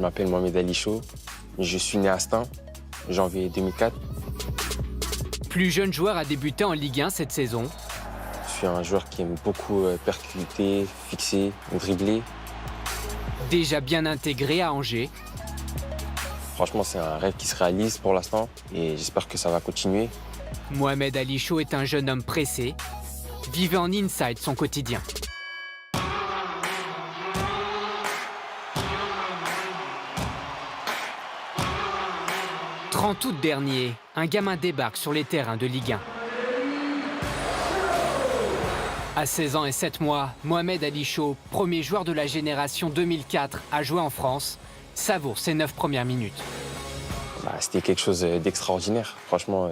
m'appelle Mohamed Ali Chaud. Je suis né à Stein, janvier 2004. Plus jeune joueur à débuter en Ligue 1 cette saison. Je suis un joueur qui aime beaucoup percuter, fixer, dribbler. Déjà bien intégré à Angers. Franchement, c'est un rêve qui se réalise pour l'instant et j'espère que ça va continuer. Mohamed Ali Chaud est un jeune homme pressé. Vivait en inside son quotidien. « 30 août dernier, un gamin débarque sur les terrains de Ligue 1. À 16 ans et 7 mois, Mohamed Ali Chaud, premier joueur de la génération 2004 à jouer en France, savoure ses 9 premières minutes. C'était quelque chose d'extraordinaire. Franchement,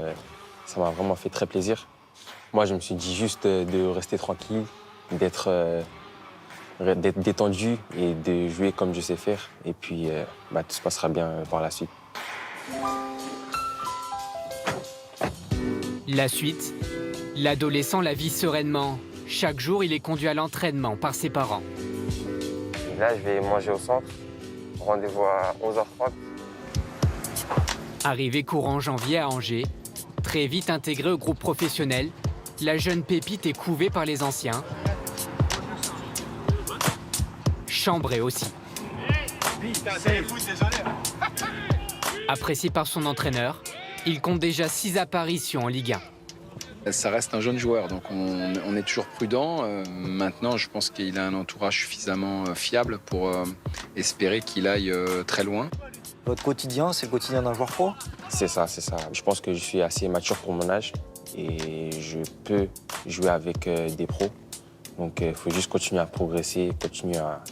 ça m'a vraiment fait très plaisir. Moi, je me suis dit juste de rester tranquille, d'être détendu et de jouer comme je sais faire. Et puis, tout se passera bien par la suite. La suite, l'adolescent la vit sereinement. Chaque jour, il est conduit à l'entraînement par ses parents. Et là, je vais manger au centre. Rendez-vous à 11h30. Arrivé courant janvier à Angers, très vite intégré au groupe professionnel, la jeune pépite est couvée par les anciens. Chambrée aussi. Apprécié par son entraîneur, il compte déjà 6 apparitions en Ligue 1. Ça reste un jeune joueur, donc on est toujours prudent. Maintenant, je pense qu'il a un entourage suffisamment fiable pour espérer qu'il aille très loin. Votre quotidien, c'est le quotidien d'un joueur pro? C'est ça, c'est ça. Je pense que je suis assez mature pour mon âge et je peux jouer avec des pros. Donc il faut juste continuer à progresser, continuer à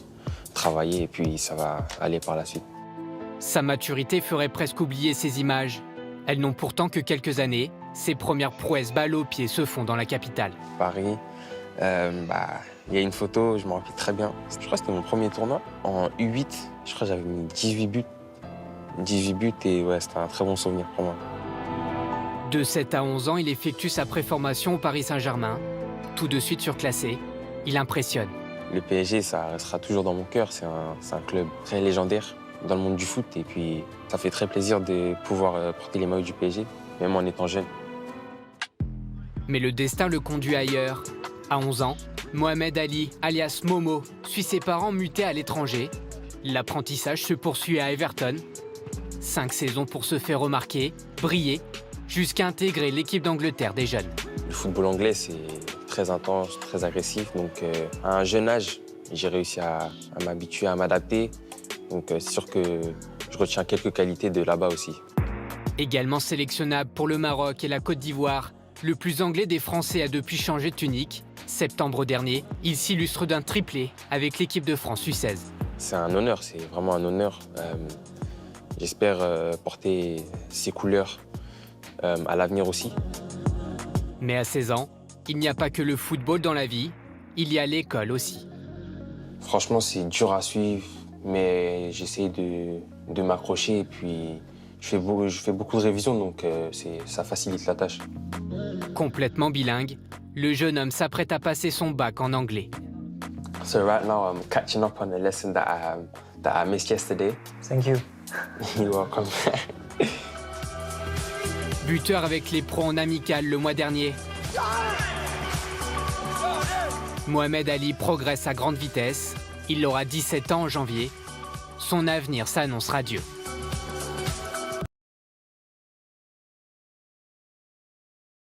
travailler et puis ça va aller par la suite. Sa maturité ferait presque oublier ces images. Elles n'ont pourtant que quelques années. Ses premières prouesses balle au pied se font dans la capitale. Paris, il y a une photo, je me rappelle très bien. Je crois que c'était mon premier tournoi. En U8, je crois que j'avais mis 18 buts. 18 buts et ouais, c'était un très bon souvenir pour moi. De 7 à 11 ans, il effectue sa préformation au Paris Saint-Germain. Tout de suite surclassé, il impressionne. Le PSG, ça restera toujours dans mon cœur. C'est un club très légendaire dans le monde du foot. Et puis, ça fait très plaisir de pouvoir porter les maillots du PSG, même en étant jeune. Mais le destin le conduit ailleurs. À 11 ans, Mohamed Ali, alias Momo, suit ses parents mutés à l'étranger. L'apprentissage se poursuit à Everton. 5 saisons pour se faire remarquer, briller, jusqu'à intégrer l'équipe d'Angleterre des jeunes. Le football anglais, c'est très intense, très agressif. Donc, à un jeune âge, j'ai réussi à m'habituer, à m'adapter. Donc, c'est sûr que je retiens quelques qualités de là-bas aussi. Également sélectionnable pour le Maroc et la Côte d'Ivoire, le plus anglais des Français a depuis changé de tunique. Septembre dernier, il s'illustre d'un triplé avec l'équipe de France U16. C'est un honneur, c'est vraiment un honneur. J'espère porter ces couleurs à l'avenir aussi. Mais à 16 ans, il n'y a pas que le football dans la vie, il y a l'école aussi. Franchement, c'est dur à suivre, mais j'essaie de m'accrocher et puis je fais beaucoup de révisions, donc ça facilite la tâche. Complètement bilingue, le jeune homme s'apprête à passer son bac en anglais. So right now, I'm catching up on a lesson that I missed yesterday. Thank you. You're welcome. Buteur avec les pros en amical le mois dernier. Mohamed Ali progresse à grande vitesse. Il aura 17 ans en janvier. Son avenir s'annonce radieux.